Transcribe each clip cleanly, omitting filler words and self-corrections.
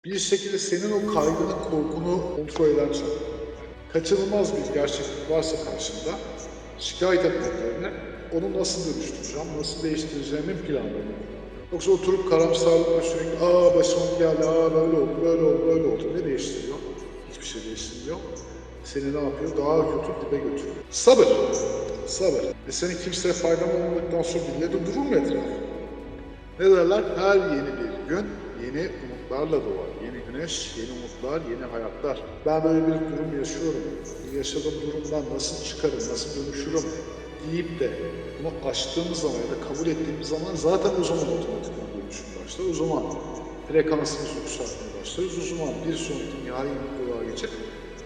Bir şekilde senin o kaygını, korkunu kontrol eden çağ. Kaçınılmaz bir gerçeklik varsa karşında şikayet etmek yerine onu nasıl dönüştüreceğim, nasıl değiştireceğimin planlarını. Yoksa oturup karamsarlıkla sürekli başıma bu geldi, böyle oldu, böyle oldu, böyle oldu. Ne değiştiriyor? Hiçbir şey değiştirmiyor. Seni ne yapıyor? Daha kötü dibe götürüyor. Sabır. Sabır. Senin kimseye faydan olmadıktan sonra birileri de durur mu etrafında? Ne derler? Her yeni bir gün yeni umutlarla doğar. Yeni güneş, yeni umutlar, yeni hayatlar. Ben böyle bir durum yaşıyorum. Yaşadığım durumdan nasıl çıkarım, nasıl dönüşürüm deyip de bunu aştığımız zaman ya da kabul ettiğimiz zaman zaten o zaman otomatikman dönüşüm başlar. O zaman frekansımızı yükseltmeye başlarız. O zaman bir sonraki nihai mutluluğa geçip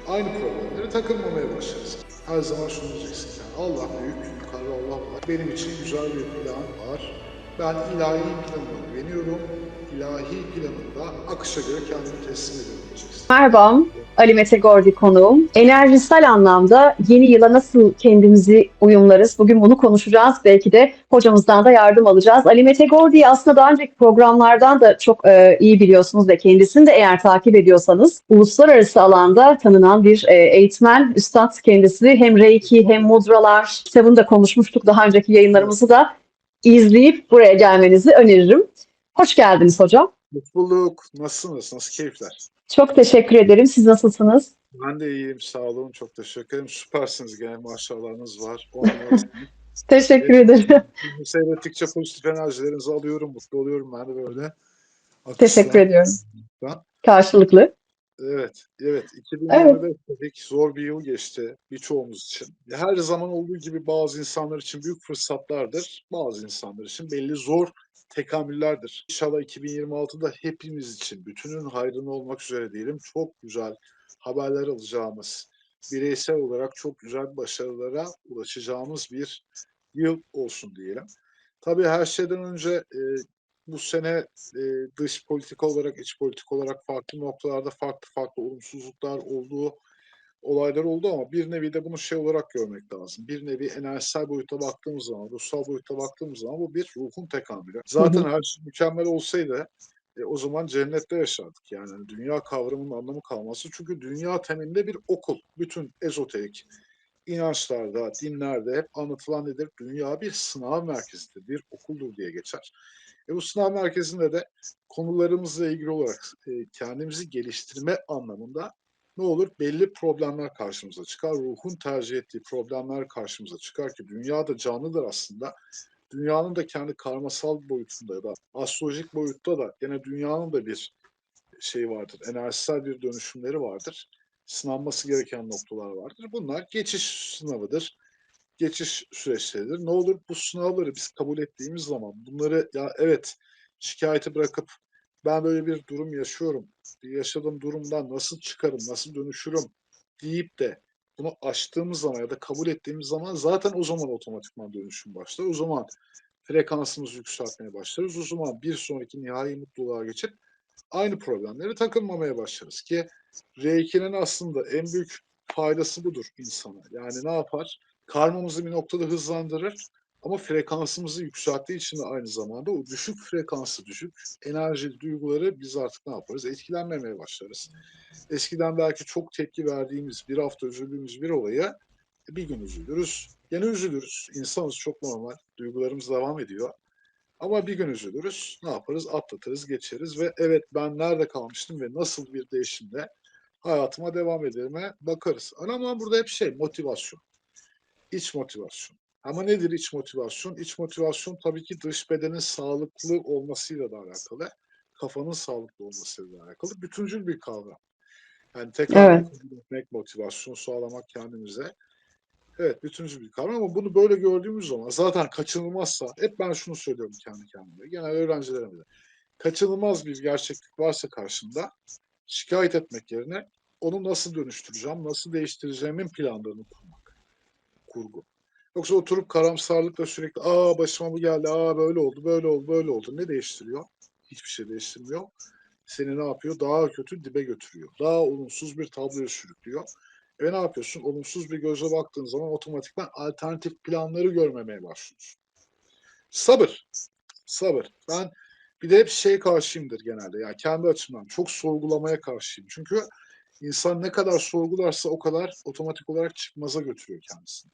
aynı problemlere takılmamaya başlarız. Her zaman şunu diyeceksin yani Allah büyük, yukarıda Allah var. Benim için güzel bir plan var. Ben ilahi planıma güveniyorum. İlahi planında akışa göre kendimi teslim ediyorum diyeceksin. Merhaba, Ali Mete Gordi konuğum. Enerjisel anlamda yeni yıla nasıl kendimizi uyumlarız? Bugün bunu konuşacağız. Belki de hocamızdan da yardım alacağız. Ali Mete Gordi'yi aslında daha önceki programlardan da çok iyi biliyorsunuz ve kendisini de eğer takip ediyorsanız uluslararası alanda tanınan bir eğitmen, üstad kendisi. Hem Reiki hem mudralar kitabını da konuşmuştuk. Daha önceki Evet. yayınlarımızı da izleyip buraya gelmenizi öneririm. Hoş geldiniz hocam. Mutluluk. Nasılsınız? Nasıl keyifler? Çok teşekkür ederim. Siz nasılsınız? Ben de iyiyim. Sağ olun. Çok teşekkür ederim. Süpersiniz gene. Maşallahınız var. 10 numarasınız. Teşekkür Evet. ederim. Sizi seyrettikçe pozitif enerjilerinizi alıyorum. Mutlu oluyorum ben de böyle. Teşekkür Akıştan. ediyorum. Karşılıklı. Evet, evet. Evet. 2025 dedik, zor bir yıl geçti birçoğumuz için. Her zaman olduğu gibi bazı insanlar için büyük fırsatlardır, bazı insanlar için belli zor tekamüllerdir. İnşallah 2026'da hepimiz için, bütünün hayrına olmak üzere diyelim, çok güzel haberler alacağımız, bireysel olarak çok güzel başarılara ulaşacağımız bir yıl olsun diyelim. Tabii her şeyden önce bu sene e, dış politika olarak, iç politika olarak farklı noktalarda farklı farklı olumsuzluklar olduğu olaylar oldu ama bir nevi de bunu şey olarak görmek lazım. Bir nevi enerjisel boyuta baktığımız zaman, ruhsal boyuta baktığımız zaman bu bir ruhun tekamülü. Hı Zaten hı. her şey mükemmel olsaydı o zaman cennette yaşardık. Yani dünya kavramının anlamı kalması. Çünkü dünya temelinde bir okul. Bütün ezoterik inançlarda, dinlerde hep anlatılan nedir? Dünya bir sınav merkezidir, bir okuldur diye geçer. Bu sınav merkezinde de konularımızla ilgili olarak kendimizi geliştirme anlamında ne olur? Belli problemler karşımıza çıkar. Ruhun tercih ettiği problemler karşımıza çıkar ki dünya da canlıdır aslında. Dünyanın da kendi karmasal boyutunda ya da astrolojik boyutta da gene dünyanın da bir şey vardır. Enerjisel bir dönüşümleri vardır. Sınanması gereken noktalar vardır. Bunlar geçiş sınavıdır, geçiş süreçleridir. Ne olur bu sınavları biz kabul ettiğimiz zaman bunları ya evet şikayeti bırakıp ben böyle bir durum yaşıyorum. Yaşadığım durumdan nasıl çıkarım, nasıl dönüşürüm deyip de bunu aştığımız zaman ya da kabul ettiğimiz zaman zaten o zaman otomatikman dönüşüm başlar. O zaman frekansımızı yükseltmeye başlarız. O zaman bir sonraki nihai mutluluğa geçip aynı problemlere takılmamaya başlarız ki Reiki'nin aslında en büyük faydası budur insana. Yani ne yapar? Karmamızı bir noktada hızlandırır ama frekansımızı yükselttiği için de aynı zamanda o düşük frekanslı, düşük enerjili duyguları biz artık ne yaparız? Etkilenmemeye başlarız. Eskiden belki çok tepki verdiğimiz, bir hafta üzüldüğümüz bir olaya bir gün üzülürüz. Gene üzülürüz. İnsanız, çok normal. Duygularımız devam ediyor. Ama bir gün üzülürüz. Ne yaparız? Atlatırız, geçeriz ve evet ben nerede kalmıştım ve nasıl bir değişimle hayatıma devam ederime bakarız. Ama burada hep şey motivasyon, iç motivasyon. Ama nedir iç motivasyon? İç motivasyon tabii ki dış bedenin sağlıklı olmasıyla da alakalı, kafanın sağlıklı olmasıyla da alakalı. Bütüncül bir kavram. Yani tek hamle Evet. kabul etmek, motivasyon sağlamak kendimize. Evet, bütüncül bir kavram ama bunu böyle gördüğümüz zaman zaten kaçınılmazsa, hep ben şunu söylüyorum kendi kendime, genel öğrencilerime de. Kaçınılmaz bir gerçeklik varsa karşımda şikayet etmek yerine onu nasıl dönüştüreceğim, nasıl değiştireceğimin planlarını kurmak, kurgu. Yoksa oturup karamsarlıkla sürekli başıma bu geldi, böyle oldu, böyle oldu, böyle oldu. Ne değiştiriyor? Hiçbir şey değiştirmiyor. Seni ne yapıyor? Daha kötü dibe götürüyor. Daha olumsuz bir tabloya sürüklüyor. Ne yapıyorsun? Olumsuz bir göze baktığın zaman otomatikman alternatif planları görmemeye başlıyorsun. Sabır. Sabır. Ben Bir de hep karşıyımdır genelde. Yani kendi açımdan çok sorgulamaya karşıyım. Çünkü insan ne kadar sorgularsa o kadar otomatik olarak çıkmaza götürüyor kendisini.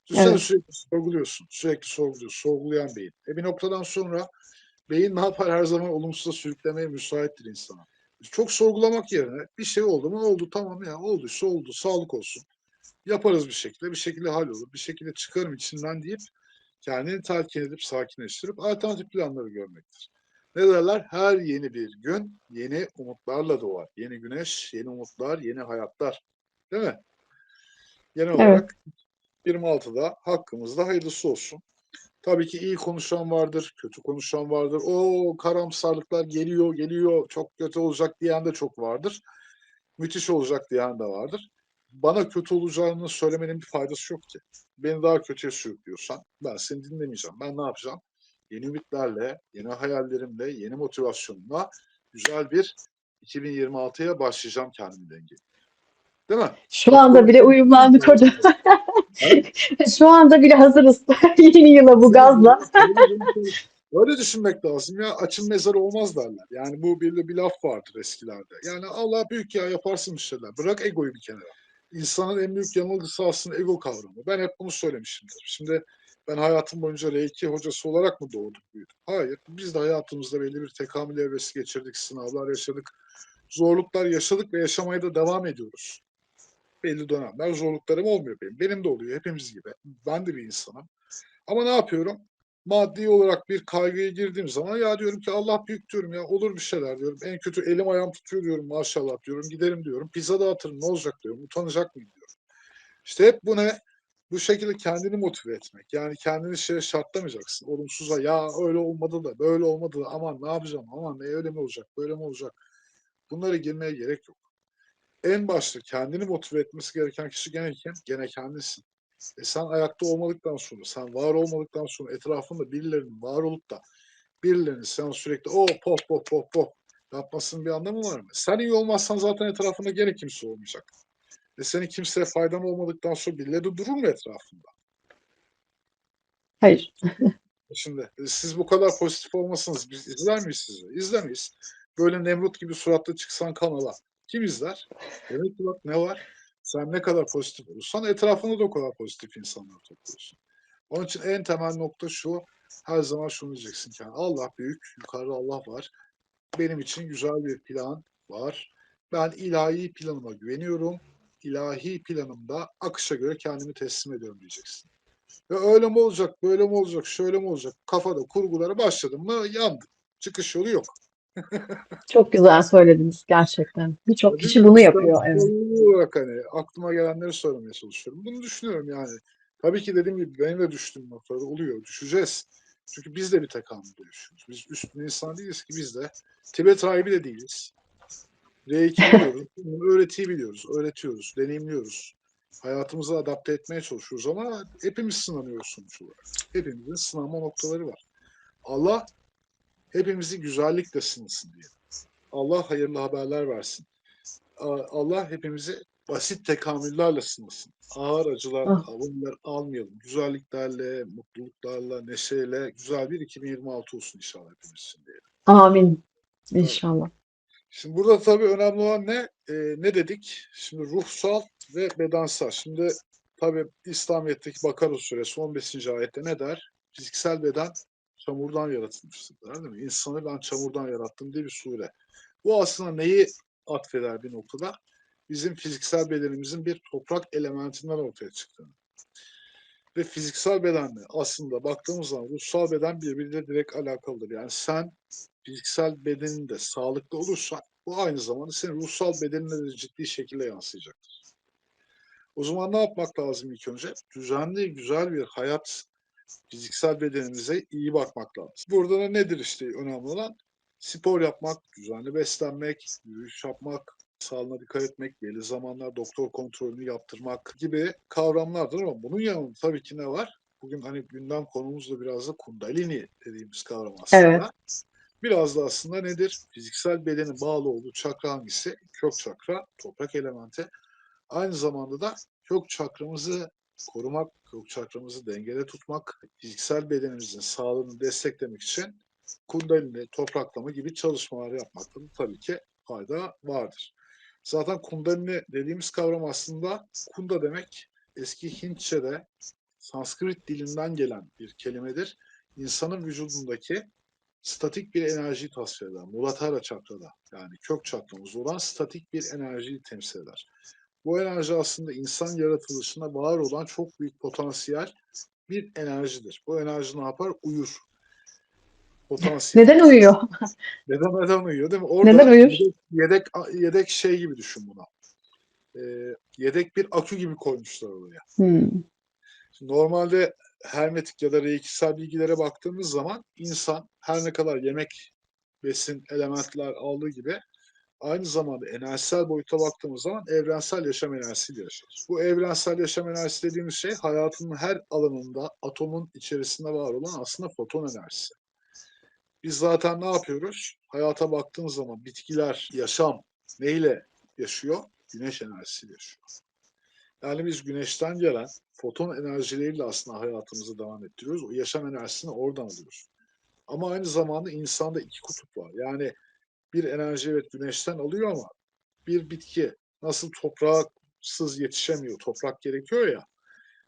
Düşünsene Evet. sürekli sorguluyorsun. Sürekli sorguluyorsun. Sorgulayan beyin. Bir noktadan sonra beyin ne yapar? Her zaman olumsuza sürüklemeye müsaittir insana. Çok sorgulamak yerine bir şey oldu mu oldu, tamam ya, olduysa oldu, sağlık olsun. Yaparız bir şekilde hallolur, bir şekilde çıkarım içinden deyip kendini telkin edip sakinleştirip alternatif planları görmektir. Ne derler? Her yeni bir gün yeni umutlarla doğar. Yeni güneş, yeni umutlar, yeni hayatlar. Değil mi? Genel Evet. olarak 26'da hakkımızda hayırlısı olsun. Tabii ki iyi konuşan vardır, kötü konuşan vardır. O karamsarlıklar geliyor, geliyor, çok kötü olacak diyen de çok vardır. Müthiş olacak diyen de vardır. Bana kötü olacağını söylemenin bir faydası yok ki. Beni daha kötüye sürüklüyorsan ben seni dinlemeyeceğim. Ben ne yapacağım? Yeni ümitlerle, yeni hayallerimle, yeni motivasyonumla güzel bir 2026'ya başlayacağım kendimi dengeli. Değil mi? Şu Kötü anda bile konuşan uyumlandık hocam. Şu anda bile hazırız yeni yıla bu gazla. Öyle düşünmek lazım ya. Açın mezarı olmaz derler. Yani bu bir laf vardır eskilerde. Yani Allah büyük ya, yaparsın bir şeyler. Bırak egoyu bir kenara. İnsanın en büyük yanılgısı aslında ego kavramı. Ben hep bunu söylemişimdir. Şimdi ben hayatım boyunca Reiki hocası olarak mı doğdum, büyüdüm? Hayır. Biz de hayatımızda belli bir tekamül evresi geçirdik, sınavlar yaşadık, zorluklar yaşadık ve yaşamaya da devam ediyoruz. Belli dönemler zorluklarım olmuyor benim. Benim de oluyor, hepimiz gibi. Ben de bir insanım. Ama ne yapıyorum? Maddi olarak bir kaygıya girdiğim zaman ya diyorum ki Allah büyük diyorum, ya olur bir şeyler diyorum. En kötü elim ayağım tutuyor diyorum, maşallah diyorum. Giderim diyorum. Pizza dağıtırım, ne olacak diyorum. Utanacak mıyım diyorum. İşte hep bu ne? Bu şekilde kendini motive etmek. Yani kendini şartlamayacaksın. Olumsuza ya öyle olmadı da böyle olmadı da aman ne yapacağım, aman ne öyle mi olacak böyle mi olacak. Bunlara girmeye gerek yok. En başta kendini motive etmesi gereken kişi gene kendisin. Sen ayakta olmadıktan sonra, sen var olmadıktan sonra etrafında birilerinin var olup da birilerinin sen sürekli o pop pop pop pop yapmasının bir anlamı var mı? Sen iyi olmazsan zaten etrafında gene kimse olmayacak. Senin kimseye faydan olmadıktan sonra birileri de durur mu etrafında? Hayır. Şimdi siz bu kadar pozitif olmasanız biz izler miyiz sizi? İzlemeyiz. Böyle Nemrut gibi suratlı çıksan kanala. Kim izler? Demek ki bak ne var? Sen ne kadar pozitif olursan etrafında da o kadar pozitif insanlar topluyorsun. Onun için en temel nokta şu. Her zaman şunu diyeceksin ki Allah büyük, yukarıda Allah var. Benim için güzel bir plan var. Ben ilahi planıma güveniyorum. İlahi planımda akışa göre kendimi teslim ediyorum diyeceksin. Ve öyle mi olacak, böyle mi olacak, şöyle mi olacak? Kafada kurgulara başladım mı yandım. Çıkış yolu yok. Çok güzel söylediniz gerçekten. Birçok kişi Bilmiyorum, bunu işte yapıyor. Evet. soru olarak hani aklıma gelenleri söylemeye çalışıyorum. Bunu düşünüyorum yani. Tabii ki dediğim gibi benim de düştüğüm noktalarda oluyor. Düşeceğiz. Çünkü biz de bir tekamülde yaşıyoruz. Biz üstün insan değiliz ki biz de. Tibet rahibi de değiliz. R2 biliyoruz. Öğretiyi biliyoruz. Öğretiyoruz. Deneyimliyoruz. Hayatımıza adapte etmeye çalışıyoruz ama hepimiz sınanıyoruz sonuç olarak. Hepimizin sınanma noktaları var. Allah hepimizi güzellikle sınasın diye. Allah hayırlı haberler versin. Allah hepimizi basit tekamüllerle sınasın. Ağır acılar, Ah, bunları almayalım. Güzelliklerle, mutluluklarla, neşeyle güzel bir 2026 olsun inşallah hepimiz için diye. amin. Tabii. İnşallah. Şimdi burada tabii önemli olan ne? Ne dedik? Şimdi ruhsal ve bedensel. Şimdi tabii İslamiyet'teki Bakara suresi 15. ayette ne der? Fiziksel beden çamurdan yaratılmıştır. Değil mi? İnsanı ben çamurdan yarattım diye bir sure. Bu aslında neyi atfeder bir noktada? Bizim fiziksel bedenimizin bir toprak elementinden ortaya çıktığını. Ve fiziksel bedenle aslında baktığımız zaman ruhsal beden birbiriyle direkt alakalıdır. Yani sen fiziksel bedeninde sağlıklı olursan bu aynı zamanda senin ruhsal bedenine de ciddi şekilde yansıyacaktır. O zaman ne yapmak lazım ilk önce? Düzenli, güzel bir hayat, fiziksel bedenimize iyi bakmak lazım. Burada da nedir işte önemli olan? Spor yapmak, düzenli beslenmek, yürüyüş yapmak, sağlığına dikkat etmek, belli zamanlar doktor kontrolünü yaptırmak gibi kavramlardır ama bunun yanında tabii ki ne var? Bugün hani gündem konumuz da biraz da kundalini dediğimiz kavram Evet. aslında. Biraz da aslında nedir? Fiziksel bedenin bağlı olduğu çakra hangisi? Kök çakra, toprak elementi. Aynı zamanda da kök çakramızı korumak, kök çakramızı dengede tutmak, fiziksel bedenimizin sağlığını desteklemek için Kundalini, topraklama gibi çalışmalar yapmakta da tabii ki fayda vardır. Zaten Kundalini dediğimiz kavram aslında Kunda demek eski Hintçe'de Sanskrit dilinden gelen bir kelimedir. İnsanın vücudundaki statik bir enerjiyi tasvir eder. Muladhara çakrada yani kök çakramızda olan statik bir enerjiyi temsil eder. Bu enerji aslında insan yaratılışında var olan çok büyük potansiyel bir enerjidir. Bu enerji ne yapar? Uyur. Potansiyel. Neden uyuyor? Neden uyuyor değil mi? Neden Orada uyur? yedek şey gibi düşün buna. Yedek bir akü gibi koymuşlar oraya. Şimdi normalde hermetik ya da reikisel bilgilere baktığımız zaman insan her ne kadar yemek, besin, elementler aldığı gibi aynı zamanda enerjisel boyuta baktığımız zaman evrensel yaşam enerjisiyle yaşar. Bu evrensel yaşam enerjisi dediğimiz şey hayatının her alanında atomun içerisinde var olan aslında foton enerjisi. Biz zaten ne yapıyoruz? Hayata baktığımız zaman bitkiler, yaşam neyle yaşıyor? Güneş enerjisiyle yaşıyor. Yani biz güneşten gelen foton enerjileriyle aslında hayatımızı devam ettiriyoruz. O yaşam enerjisini oradan alıyoruz. Ama aynı zamanda insanda iki kutup var. Yani bir enerji evet güneşten alıyor ama bir bitki nasıl topraksız yetişemiyor, toprak gerekiyor ya.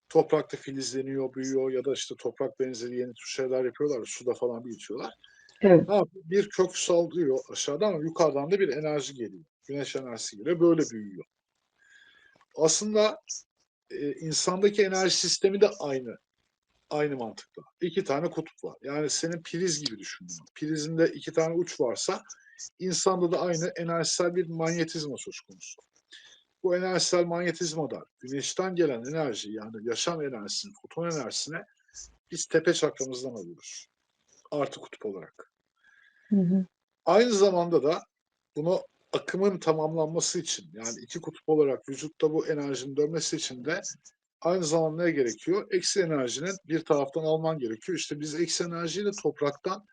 Toprakta filizleniyor, büyüyor ya da işte toprak benzeri yeni tür şeyler yapıyorlar, suda falan büyütüyorlar. Evet. Ne yapıyor? Bir kök sallıyor aşağıdan ama yukarıdan da bir enerji geliyor. Güneş enerjisi geliyor, böyle büyüyor. Aslında insandaki enerji sistemi de aynı mantıkla. İki tane kutup var. Yani senin priz gibi düşün bunu. Prizinde iki tane uç varsa insanda da aynı enerjisel bir manyetizma söz konusu. Bu enerjisel manyetizmada güneşten gelen enerji yani yaşam enerjisini, foton enerjisine biz tepe çakramızdan alıyoruz. Artı kutup olarak. Hı hı. Aynı zamanda da bunu akımın tamamlanması için yani iki kutup olarak vücutta bu enerjinin dönmesi için de aynı zamanda ne gerekiyor? Eksi enerjinin bir taraftan alman gerekiyor. İşte biz eksi enerjiyi de topraktan,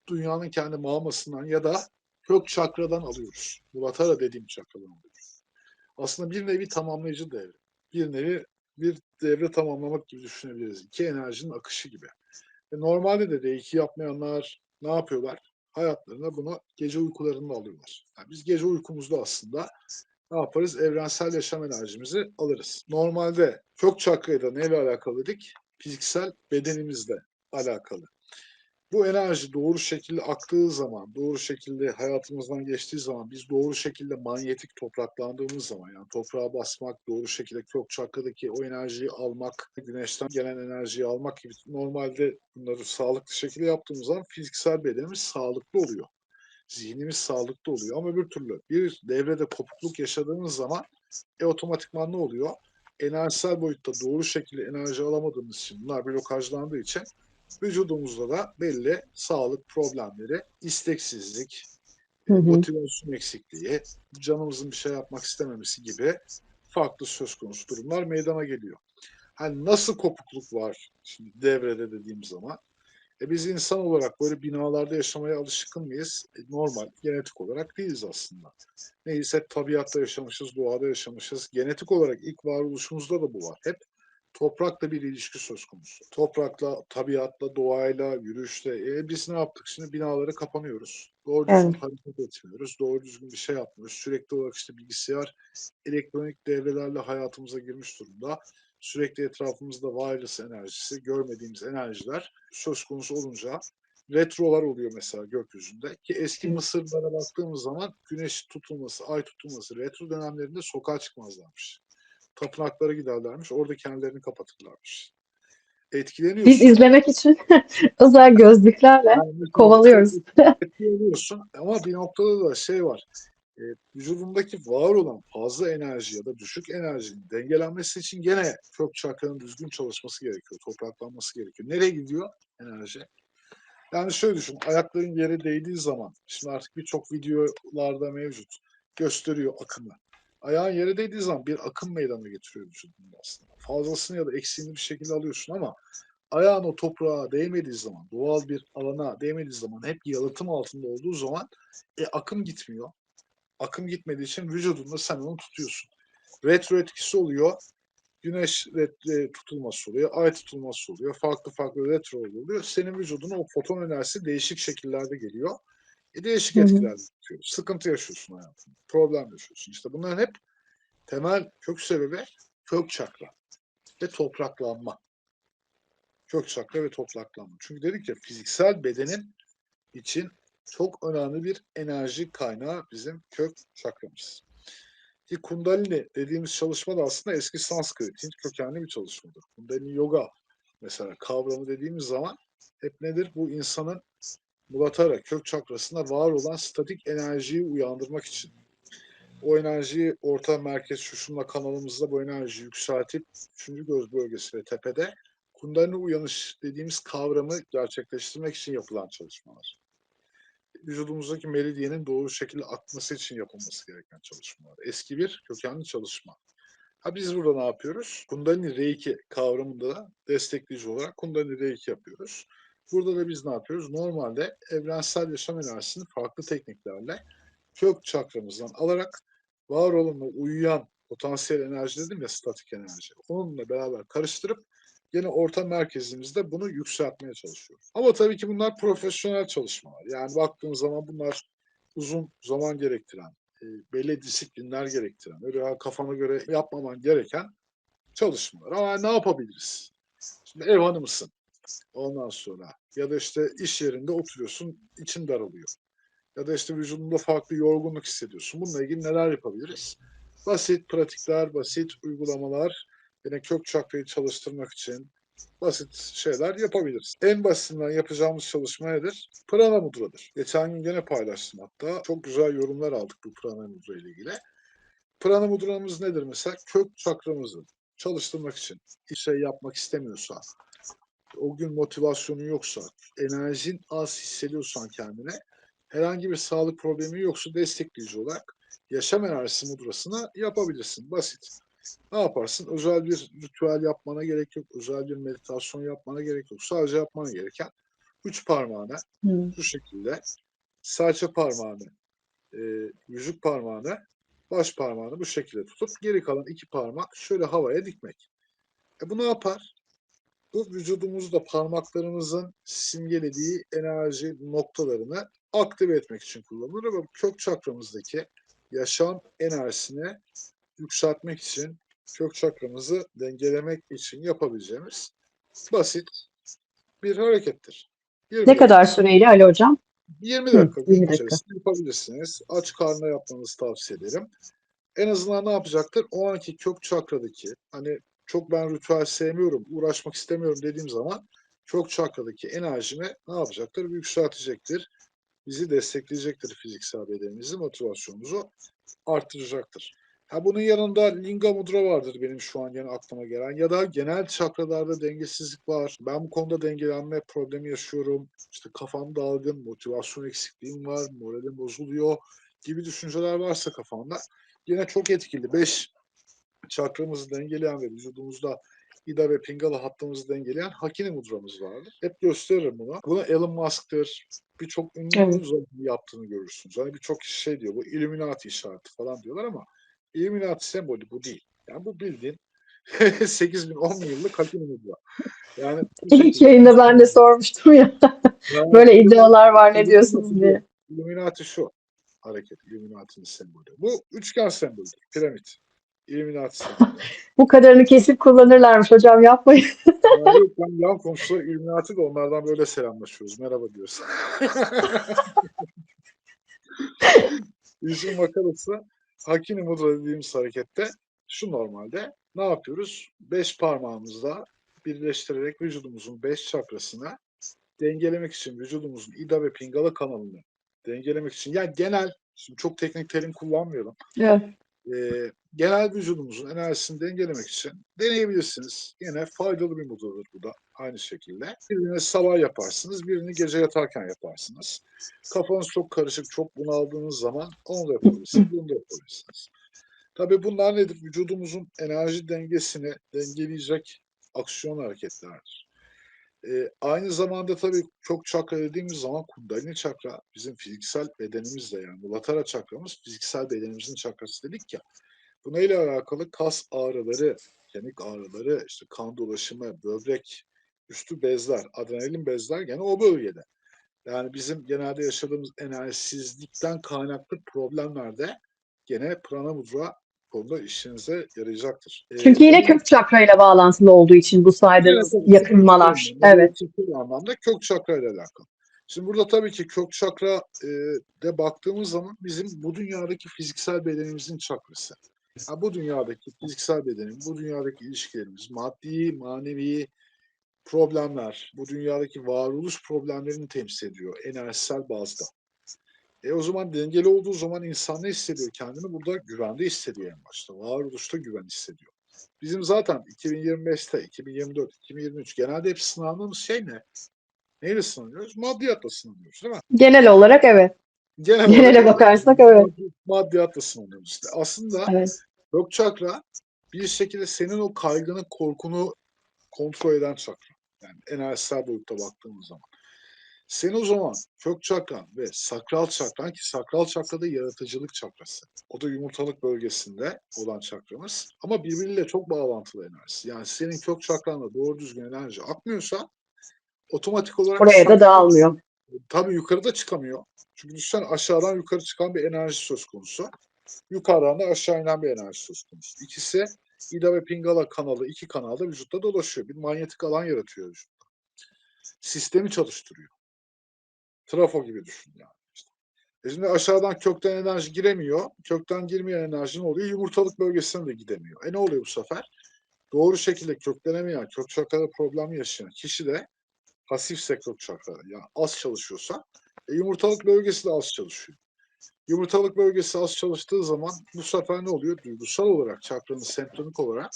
dünyanın kendi mağmasından ya da kök çakradan alıyoruz. Mulatara dediğim çakradan alıyoruz. Aslında bir nevi tamamlayıcı devre. Bir nevi bir devre tamamlamak gibi düşünebiliriz. İki enerjinin akışı gibi. Normalde de R2 yapmayanlar ne yapıyorlar? Hayatlarına bunu gece uykularında alıyorlar. Yani biz gece uykumuzda aslında ne yaparız? Evrensel yaşam enerjimizi alırız. Normalde kök çakrayla neyle alakalı dedik? Fiziksel bedenimizle alakalı. Bu enerji doğru şekilde aktığı zaman, doğru şekilde hayatımızdan geçtiği zaman, biz doğru şekilde manyetik topraklandığımız zaman, yani toprağa basmak, doğru şekilde kök çakradaki o enerjiyi almak, güneşten gelen enerjiyi almak gibi normalde bunları sağlıklı şekilde yaptığımız zaman fiziksel bedenimiz sağlıklı oluyor. Zihnimiz sağlıklı oluyor ama öbür türlü bir devrede kopukluk yaşadığımız zaman otomatikman ne oluyor? Enerjisel boyutta doğru şekilde enerji alamadığımız için, bunlar blokajlandığı için vücudumuzda da belli sağlık problemleri, isteksizlik, Hı hı. motivasyon eksikliği, canımızın bir şey yapmak istememesi gibi farklı söz konusu durumlar meydana geliyor. Hani nasıl kopukluk var şimdi devrede dediğim zaman? Biz insan olarak böyle binalarda yaşamaya alışkın mıyız? Normal, genetik olarak değiliz aslında. Neyiz? Hep tabiatta yaşamışız, doğada yaşamışız. Genetik olarak ilk varoluşumuzda da bu var. Hep toprakla bir ilişki söz konusu. Toprakla, tabiatla, doğayla, yürüyüşle. Biz ne yaptık şimdi? Binalara kapanıyoruz. Doğru düzgün Evet. hareket etmiyoruz. Doğru düzgün bir şey yapmıyoruz. Sürekli olarak işte bilgisayar, elektronik devrelerle hayatımıza girmiş durumda. Sürekli etrafımızda wireless enerjisi, görmediğimiz enerjiler söz konusu olunca retrolar oluyor mesela gökyüzünde. Ki eski Evet. Mısırlara baktığımız zaman güneş tutulması, ay tutulması retro dönemlerinde sokağa çıkmazlarmış. Tapınaklara giderlermiş, orada kendilerini kapatırlarmış. Biz Etkileniyorsun. izlemek için özel gözlüklerle Yani mesela kovalıyoruz. etkileniyorsun ama bir noktada da şey var. E, Vücudundaki var olan fazla enerji ya da düşük enerjinin dengelenmesi için gene kök çakranın düzgün çalışması gerekiyor. Topraklanması gerekiyor. Nereye gidiyor enerji? Yani şöyle düşün. Ayakların yere değdiği zaman, şimdi artık birçok videolarda mevcut, gösteriyor akımı. Ayağın yere değdiği zaman bir akım meydana getiriyor vücudunda aslında. Fazlasını ya da eksiğini bir şekilde alıyorsun ama ayağın o toprağa değmediği zaman, doğal bir alana değmediği zaman, hep yalıtım altında olduğu zaman akım gitmiyor. Akım gitmediği için vücudunda sen onu tutuyorsun. Retro etkisi oluyor. güneş tutulması oluyor, ay tutulması oluyor, farklı farklı retro oluyor. Senin vücuduna o foton enerjisi değişik şekillerde geliyor. Değişik Hı hı. etkiler yapıyor. Sıkıntı yaşıyorsun hayatında. Problem yaşıyorsun. İşte bunların hep temel kök sebebi kök çakra ve topraklanma. Kök çakra ve topraklanma. Çünkü dedik ya fiziksel bedenin için çok önemli bir enerji kaynağı bizim kök çakramız. Ki Kundalini dediğimiz çalışma da aslında eski Sanskrit, Hint kökenli bir çalışmadır. Kundalini Yoga mesela kavramı dediğimiz zaman hep nedir? Bu insanın Mulatara, kök çakrasında var olan statik enerjiyi uyandırmak için. O enerjiyi orta merkez şuşunla kanalımızda bu enerjiyi yükseltip 3. göz bölgesi ve tepede Kundalini uyanış dediğimiz kavramı gerçekleştirmek için yapılan çalışmalar. Vücudumuzdaki meridyenin doğru şekilde akması için yapılması gereken çalışmalar. Eski bir kökenli çalışma. Ha biz burada ne yapıyoruz? Kundalini Reiki kavramında da destekleyici olarak Kundalini Reiki yapıyoruz. Burada da biz ne yapıyoruz? Normalde evrensel yaşam enerjisini farklı tekniklerle kök çakramızdan alarak var olanla uyuyan potansiyel enerji dedim ya statik enerji. Onunla beraber karıştırıp yine orta merkezimizde bunu yükseltmeye çalışıyoruz. Ama tabii ki bunlar profesyonel çalışmalar. Yani baktığımız zaman bunlar uzun zaman gerektiren, belli disiplinler gerektiren, öyle kafana göre yapmaman gereken çalışmalar. Ama ne yapabiliriz? Şimdi ev hanımısın ondan sonra ya da işte iş yerinde oturuyorsun, için daralıyor. Ya da işte vücudunda farklı yorgunluk hissediyorsun. Bununla ilgili neler yapabiliriz? Basit pratikler, basit uygulamalar, yine kök çakrayı çalıştırmak için basit şeyler yapabiliriz. En basitinden yapacağımız çalışma nedir? Prana mudradır. Geçen gün gene paylaştım hatta. Çok güzel yorumlar aldık bu prana mudra ile ilgili. Prana mudramız nedir mesela? Kök çakramızı çalıştırmak için bir şey yapmak istemiyorsa, o gün motivasyonun yoksa, enerjin az hissediyorsan kendine, herhangi bir sağlık problemi yoksa destekleyici olarak yaşam enerjisi mudrasını yapabilirsin. Basit. Ne yaparsın? Özel bir ritüel yapmana gerek yok. Özel bir meditasyon yapmana gerek yok. Sadece yapman gereken 3 parmağını Hı. şu şekilde, serçe parmağını, e, yüzük parmağını, baş parmağını bu şekilde tutup geri kalan 2 parmak şöyle havaya dikmek. Bu ne yapar? Bu vücudumuzda parmaklarımızın simgelediği enerji noktalarını aktive etmek için kullanılır ve kök çakramızdaki yaşam enerjisini yükseltmek için, kök çakramızı dengelemek için yapabileceğimiz basit bir harekettir. Ne 20 kadar dakika. süreyle Ali Hocam? 20 Hı, dakika gün 20 dakika. içerisinde yapabilirsiniz. Aç karnına yapmanızı tavsiye ederim. En azından ne yapacaktır? O anki kök çakradaki hani çok ben ritüel sevmiyorum, uğraşmak istemiyorum dediğim zaman kök çakradaki enerjimi ne yapacaktır? Bir yükseltecektir. Bizi destekleyecektir fiziksel bedenimizi, motivasyonumuzu arttıracaktır. Ha bunun yanında Linga Mudra vardır benim şu an yine aklıma gelen ya da genel çakralarda dengesizlik var. Ben bu konuda dengelenme problemi yaşıyorum. İşte kafam dalgın, motivasyon eksikliğim var, moralim bozuluyor gibi düşünceler varsa kafanda yine çok etkili. 5 çakramızı dengeleyen ve vücudumuzda İda ve Pingala hattımızı dengeleyen Hakini mudramız vardır. Hep gösteririm bunu. Bunu Elon Musk'tır. Birçok ünlünün Evet. zaten yaptığını görürsünüz. Hani birçok kişi şey diyor, bu Illuminati işareti falan diyorlar ama Illuminati sembolü bu değil. Yani bu bildiğin 8 bin, 10 bin yıllık Hakini mudra. Yani bu İlk şekilde. yayında ben de sormuştum ya. Yani Böyle iddialar var ne Illuminati diyorsunuz bu. diye. Illuminati şu hareket, Illuminati'nin sembolü. Bu üçgen sembolüdür, piramit. Illuminati sembolü. Bu kadarını kesip kullanırlarmış hocam yapmayın. Yani yok, ben yan komşular Illuminati de onlardan böyle selamlaşıyoruz. Merhaba diyoruz. İşin makarası Hakini Mudra dediğimiz harekette şu normalde ne yapıyoruz? 5 parmağımızla birleştirerek vücudumuzun 5 çakrasını dengelemek için vücudumuzun İda ve Pingala kanalını dengelemek için yani genel şimdi çok teknik terim kullanmıyorum. Evet. Genel vücudumuzun enerjisini dengelemek için deneyebilirsiniz. Yine faydalı bir mudradır bu da aynı şekilde. Birini sabah yaparsınız, birini gece yatarken yaparsınız. Kafanız çok karışık, çok bunaldığınız zaman onu da yapabilirsiniz, bunu da yapabilirsiniz. Tabii bunlar nedir? Vücudumuzun enerji dengesini dengeleyecek aksiyon hareketlerdir. Aynı zamanda tabii çok çakra dediğimiz zaman Kundalini çakra bizim fiziksel bedenimizle yani Mulatara çakramız fiziksel bedenimizin çakrası dedik ya. Bu neyle alakalı? Kas ağrıları, kemik ağrıları, işte kan dolaşımı, böbrek üstü bezler, adrenalin bezler gene o bölgede. Yani bizim genelde yaşadığımız enerjisizlikten kaynaklı problemlerde gene prana mudra konuda işinize yarayacaktır. Çünkü yine Onun kök çakra ile bağlantılı olduğu için bu evet, saydığınız evet, spiritüel yakınmalar. anlamda, Evet. eğitimsel anlamda kök çakra ile alakalı. Şimdi burada tabii ki kök çakra de baktığımız zaman bizim bu dünyadaki fiziksel bedenimizin çakrası. Ha, bu dünyadaki fiziksel bedenin, bu dünyadaki ilişkilerimiz, maddi, manevi problemler, bu dünyadaki varoluş problemlerini temsil ediyor enerjisel bazda. O zaman dengeli olduğu zaman insan ne hissediyor? Kendini burada güvende hissediyor en başta. Varoluşta güven hissediyor. Bizim zaten 2025'te, 2024, 2023 genelde hep sınandığımız şey ne? Neyle sınanıyoruz? Maddiyatla sınanıyoruz, değil mi? Genel olarak evet. Genel olarak Genele evet. bakarsak evet. Maddiyatla sınanıyoruz. İşte aslında Evet. kök çakra bir şekilde senin o kaygını, korkunu kontrol eden çakra. Yani enerjisel boyutta baktığımız zaman. Senin o zaman kök çakran ve sakral çakran, ki sakral çakra da yaratıcılık çakrası. O da yumurtalık bölgesinde olan çakramız. Ama birbiriyle çok bağlantılı enerjisi. Yani senin kök çakranla doğru düzgün enerji akmıyorsa otomatik olarak Oraya da dağılmıyor. tabii yukarıda çıkamıyor. Çünkü düşünsene aşağıdan yukarı çıkan bir enerji söz konusu. Yukarıdan da aşağı inen bir enerji söz konusu. İkisi Ida ve Pingala kanalı, iki kanalda vücutta dolaşıyor. Bir manyetik alan yaratıyor vücutta. Sistemi çalıştırıyor. Trafo gibi düşün yani. Şimdi aşağıdan kökten enerji giremiyor. Kökten girmeyen enerji ne oluyor? Yumurtalık bölgesine de gidemiyor. Ne oluyor bu sefer? Doğru şekilde köklenemeyen, kök çakrada problem yaşayan kişi de pasifse kök çakra, yani az çalışıyorsa yumurtalık bölgesi de az çalışıyor. Yumurtalık bölgesi az çalıştığı zaman bu sefer ne oluyor? Duygusal olarak, çakranın sentronik olarak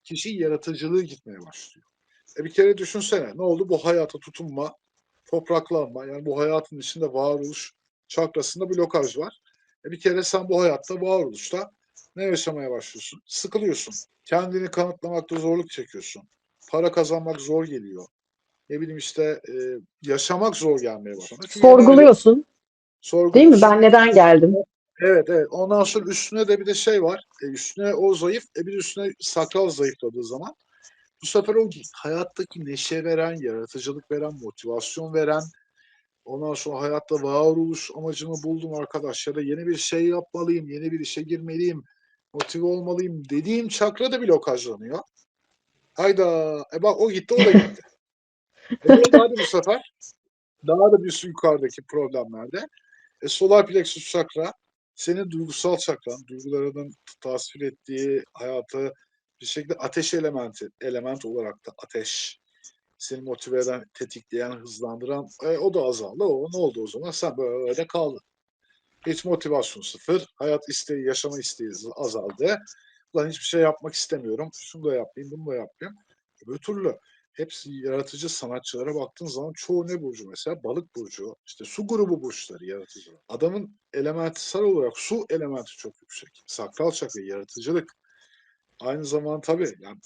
kişi yaratıcılığı gitmeye başlıyor. Bir kere düşünsene ne oldu? Bu hayata tutunma, topraklanma, yani bu hayatın içinde varoluş çakrasında blokaj var. Bir kere sen bu hayatta, varoluşta ne yaşamaya başlıyorsun? Sıkılıyorsun. Kendini kanıtlamakta zorluk çekiyorsun. Para kazanmak zor geliyor. Ne bileyim işte yaşamak zor gelmeye başlıyor. Çünkü enerji Sorguluyorsun, değil mi? sorguluyorsun. Ben neden geldim? Evet, evet. Ondan sonra üstüne de bir de şey var. Üstüne o zayıf, bir de üstüne sakral zayıfladığı zaman bu sefer o hayattaki neşe veren, yaratıcılık veren, motivasyon veren, ondan sonra hayatta varoluş amacımı buldum arkadaş ya da yeni bir şey yapmalıyım, yeni bir işe girmeliyim, motive olmalıyım dediğim çakra da blokajlanıyor. Hayda, bak o gitti, o da gitti. Neydi hadi bu sefer? Daha da bir su yukarıdaki problemlerde. Solar plexus çakra senin duygusal çakran, duygularının tasvir ettiği hayatı bir şekilde ateş elementi, element olarak da ateş seni motive eden, tetikleyen, hızlandıran o da azaldı. O ne oldu o zaman? Sen böyle kaldın. Hiç motivasyon sıfır. Hayat isteği, yaşama isteği azaldı. Ulan hiçbir şey yapmak istemiyorum. Şunu da yapayım, bunu da yapayım. Öbür türlü hepsi yaratıcı sanatçılara baktığın zaman çoğu ne burcu mesela? Balık burcu, işte su grubu burçları yaratıcı. Adamın elementsel olarak su elementi çok yüksek. Sakral çakra, yaratıcılık. Aynı zaman tabii yani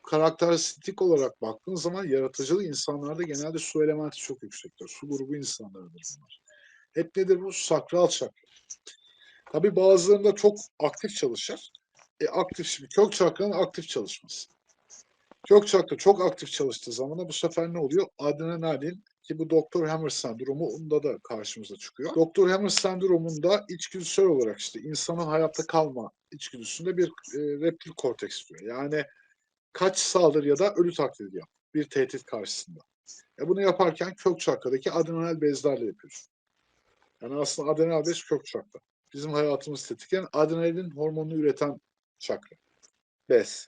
karakteristik olarak baktığın zaman yaratıcılık insanlarda genelde su elementi çok yüksektir. Su grubu insanlarıdır bunlar. Hep nedir bu? Sakral çakra. Tabii bazılarında çok aktif çalışır. Aktif şimdi kök çakranın aktif çalışması. Kök çakra çok aktif çalıştığı zaman da bu sefer ne oluyor? Adrenalin, ki bu Doktor Hammer sendromunda da karşımıza çıkıyor. Doktor Hammer sendromunda içgüdüsel olarak işte insanın hayatta kalma içgüdüsünde bir reptil korteks diyor. Yani kaç, saldır ya da ölü taklidi yap bir tehdit karşısında. Bunu yaparken kök çakradaki adrenal bezlerle yapıyorsun. Yani aslında adrenal bez kök çakra. Bizim hayatımızı tetikleyen adrenalin hormonunu üreten çakra. Bez.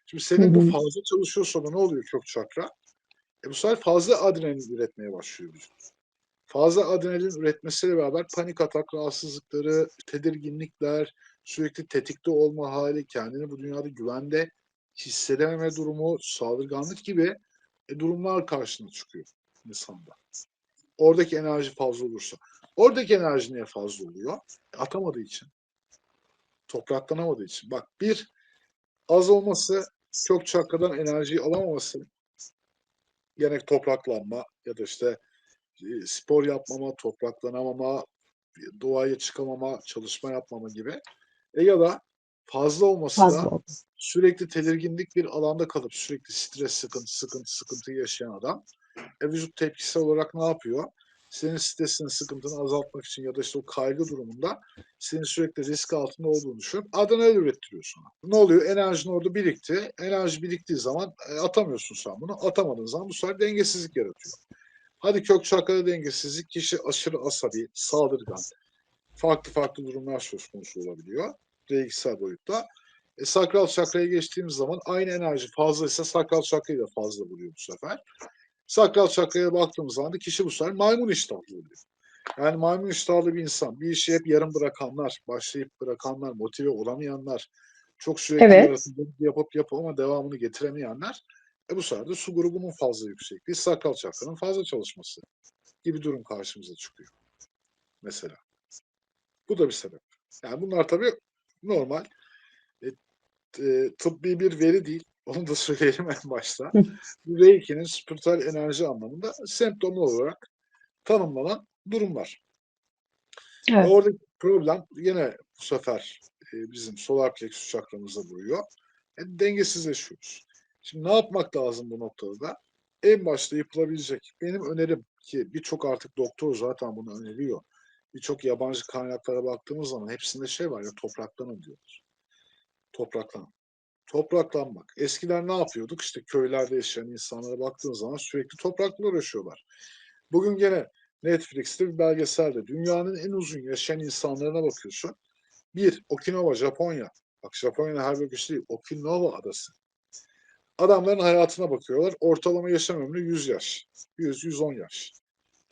Şimdi Hı senin bu hı. fazla çalışıyorsa da ne oluyor kök çakra? Bu sefer fazla adrenalin üretmeye başlıyor vücut. Fazla adrenalin üretmesiyle beraber panik atak, rahatsızlıkları, tedirginlikler, sürekli tetikte olma hali, kendini bu dünyada güvende hissedememe durumu, saldırganlık gibi durumlar karşına çıkıyor insanda. Oradaki enerji fazla olursa. Oradaki enerji niye fazla oluyor? Atamadığı için. Topraklanamadığı için. Bak bir, az olması, kök çakradan enerjiyi alamaması, gene topraklanma ya da işte spor yapmama, topraklanamama, doğaya çıkamama, çalışma yapmama gibi. Ya da Fazla olması Fazla da oldu. sürekli tedirginlik bir alanda kalıp sürekli stres, sıkıntı yaşayan adam. Vücut tepkisi olarak ne yapıyor? Senin stresini, sıkıntını azaltmak için ya da işte o kaygı durumunda senin sürekli risk altında olduğunu düşünüp adrenalin ürettiriyor sana. Ne oluyor? Enerjin orada birikti. Enerji biriktiği zaman atamıyorsun sen bunu. Atamadığın zaman bu sefer dengesizlik yaratıyor. Hadi kök çakrada dengesizlik, kişi aşırı asabi, saldırgan, farklı durumlar söz konusu olabiliyor. Reyiksel boyutta. Sakral çakraya geçtiğimiz zaman aynı enerji fazlaysa sakral çakrayı da fazla vuruyor bu sefer. Sakral çakraya baktığımız zaman da kişi bu sefer maymun iştahlı oluyor. Yani maymun iştahlı bir insan, bir işi hep yarım bırakanlar, başlayıp bırakanlar, motive olamayanlar, çok sürekli Evet. yaratıcılık yapıp ama devamını getiremeyenler, bu sefer de su grubunun fazla yüksekliği, sakral çakranın fazla çalışması gibi durum karşımıza çıkıyor mesela. Bu da bir sebep. Yani bunlar tabii normal, e, tıbbi bir veri değil. Onu da söyleyelim en başta. Hı. Bu Reiki'nin spiritüel enerji anlamında semptomu olarak tanımlanan durumlar. Evet. Oradaki problem yine bu sefer bizim solar plexus çakramıza vuruyor. Dengesizleşiyoruz. Şimdi ne yapmak lazım bu noktada da? En başta yapılabilecek benim önerim ki birçok artık doktor zaten bunu öneriyor. Birçok yabancı kaynaklara baktığımız zaman hepsinde şey var ya topraklanın diyorlar. Topraklan. Topraklanmak. Eskiden ne yapıyorduk? İşte köylerde yaşayan insanlara baktığın zaman sürekli toprakla uğraşıyorlar. Bugün gene Netflix'te bir belgeselde dünyanın en uzun yaşayan insanlarına bakıyorsun. Bir, Okinawa, Japonya. Bak Japonya'nın her bölgesi değil. Okinawa adası. Adamların hayatına bakıyorlar. Ortalama yaşam ömrü 100 yaş. 100-110 yaş.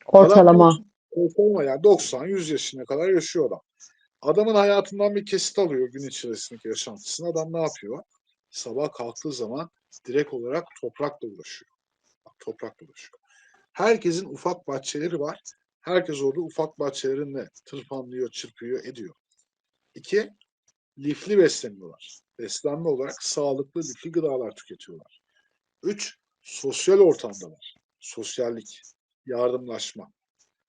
Adam Ortalama. ortalama yani 90-100 yaşına kadar yaşıyor adam. Adamın hayatından bir kesit alıyor gün içerisindeki yaşantısını. Adam ne yapıyor? Sabah kalktığı zaman direkt olarak toprakla uğraşıyor. Bak, toprakla uğraşıyor. Herkesin ufak bahçeleri var. Herkes orada ufak bahçelerinde tırpanlıyor, çırpıyor, ediyor. İki, lifli besleniyorlar. Beslenme olarak sağlıklı lifli gıdalar tüketiyorlar. Üç, sosyal ortamdalar. Sosyallik, yardımlaşma.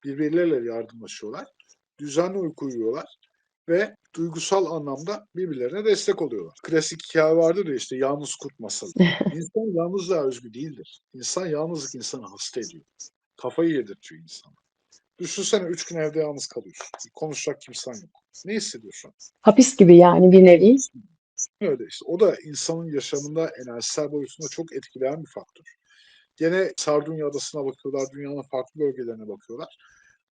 Birbirleriyle yardımlaşıyorlar. Düzenli uyku uyuyorlar ve duygusal anlamda birbirlerine destek oluyorlar. Klasik hikaye vardır ya işte yalnız kurt masalı. İnsan yalnızlığa özgü değildir. İnsan yalnızlık insanı hasta ediyor. Kafayı yedirtiyor insana. Düşünsene 3 gün evde yalnız kalıyorsun. Konuşacak kimsen yok. Ne hissediyorsun? Hapis gibi yani bir nevi. Öyle işte. O da insanın yaşamında enerjisel boyutunda çok etkileyen bir faktör. Gene Sardunya Adası'na bakıyorlar, dünyanın farklı bölgelerine bakıyorlar.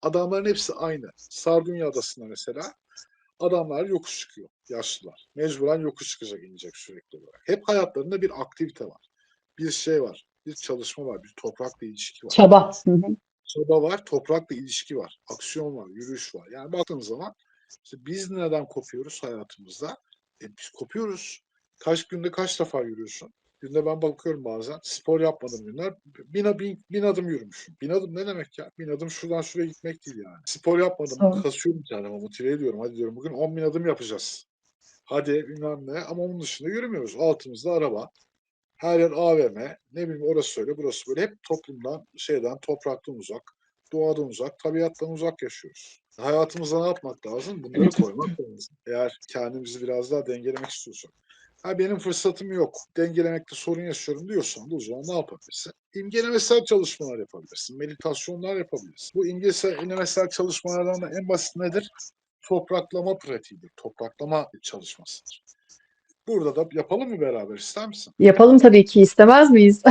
Adamların hepsi aynı. Sardunya Adası'nda mesela adamlar yokuş çıkıyor, yaşlılar. Mecburen yokuş çıkacak, inecek sürekli olarak. Hep hayatlarında bir aktivite var. Bir şey var, bir çalışma var, bir toprakla ilişki var. Çaba. Hı hı. Çaba var, toprakla ilişki var, aksiyon var, yürüyüş var. Yani baktığınız zaman işte biz neden kopuyoruz hayatımızda? Biz kopuyoruz. Kaç günde kaç defa yürüyorsun? Günde ben bakıyorum bazen spor yapmadığım günler bin adım yürümüşüm. Bin adım ne demek ya? Bin adım şuradan şuraya gitmek değil yani. Spor yapmadım. Doğru. Kasıyorum kendimi, motive ediyorum. Hadi diyorum bugün 10 bin adım yapacağız. Hadi bilmem ne ama onun dışında yürümüyoruz. Altımızda araba. Her yer AVM. Ne bileyim orası öyle burası böyle. Hep toplumdan, topraktan uzak, doğadan uzak, tabiattan uzak yaşıyoruz. Hayatımıza ne yapmak lazım? Bunları koymak lazım. Eğer kendimizi biraz daha dengelemek istiyorsak. Ha benim fırsatım yok, dengelemekte sorun yaşıyorum diyorsan da o zaman ne yapabilirsin? İmgelemesel çalışmalar yapabilirsin, meditasyonlar yapabilirsin. Bu imgelemesel çalışmalardan da en basit nedir? Topraklama pratiğidir, topraklama çalışmasıdır. Burada da yapalım mı beraber, ister misin? Yapalım tabii ki istemez miyiz?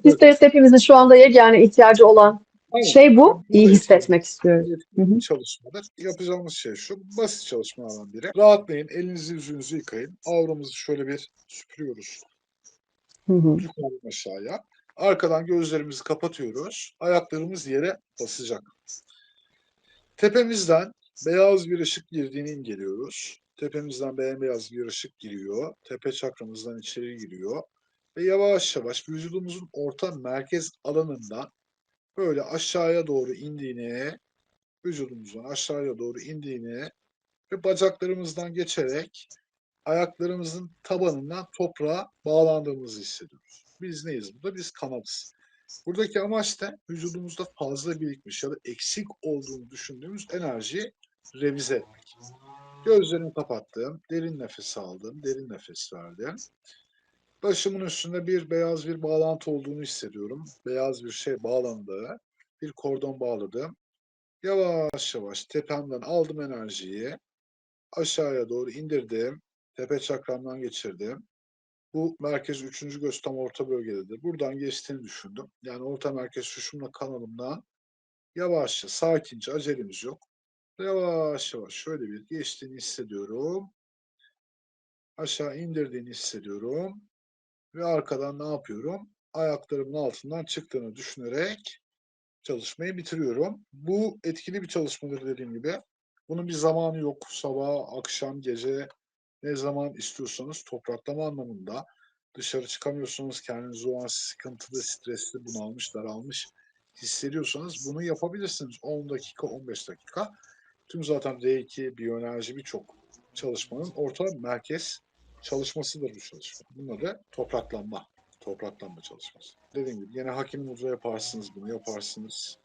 İsteriz hepimizin şu anda yegane ihtiyacı olan Aynen. şey bu. Bu İyi da etkili, hissetmek istiyoruz. Hı etkili bir hı. çalışmadır. Yapacağımız şey şu, basit çalışmalardan biri. Rahatlayın, elinizi yüzünüzü yıkayın. Auramızı şöyle bir süpürüyoruz Hı hı. yukarıdan aşağıya. Arkadan gözlerimizi kapatıyoruz. Ayaklarımız yere basacak. Tepemizden beyaz bir ışık girdiğini imgeliyoruz. Tepemizden beyaz bir ışık giriyor. Tepe çakramızdan içeri giriyor. Ve yavaş yavaş vücudumuzun orta merkez alanından böyle aşağıya doğru indiğini, vücudumuzdan aşağıya doğru indiğini ve bacaklarımızdan geçerek ayaklarımızın tabanından toprağa bağlandığımızı hissediyoruz. Biz neyiz burada? Biz kanalız. Buradaki amaç da vücudumuzda fazla birikmiş ya da eksik olduğunu düşündüğümüz enerjiyi revize etmek. Gözlerimi kapattım. Derin nefes aldım. Derin nefes verdim. Başımın üstünde beyaz bir bağlantı olduğunu hissediyorum. Beyaz bir şey bağlandı. Bir kordon bağladım. Yavaş yavaş tepemden aldım enerjiyi. Aşağıya doğru indirdim. Tepe çakramdan geçirdim. Bu merkez üçüncü göz tam orta bölgededir. Buradan geçtiğini düşündüm. Yani orta merkez şuşumla kanalımdan yavaşça, sakince, acelemiz yok. Yavaş yavaş şöyle bir geçtiğini hissediyorum. Aşağı indirdiğini hissediyorum. Ve arkadan ne yapıyorum? Ayaklarımın altından çıktığını düşünerek çalışmayı bitiriyorum. Bu etkili bir çalışmadır dediğim gibi. Bunun bir zamanı yok. Sabah, akşam, gece ne zaman istiyorsanız topraklama anlamında. Dışarı çıkamıyorsanız kendinizi o an sıkıntılı, stresli, bunalmış, daralmış hissediyorsanız bunu yapabilirsiniz. 10 dakika, 15 dakika. Tüm zaten Reiki, biyoenerji birçok çalışmanın orta merkez çalışmasıdır bu çalışma. Bunun adı topraklanma. Topraklanma çalışması. Dediğim gibi yine Hakim Mudra yaparsınız, bunu yaparsınız.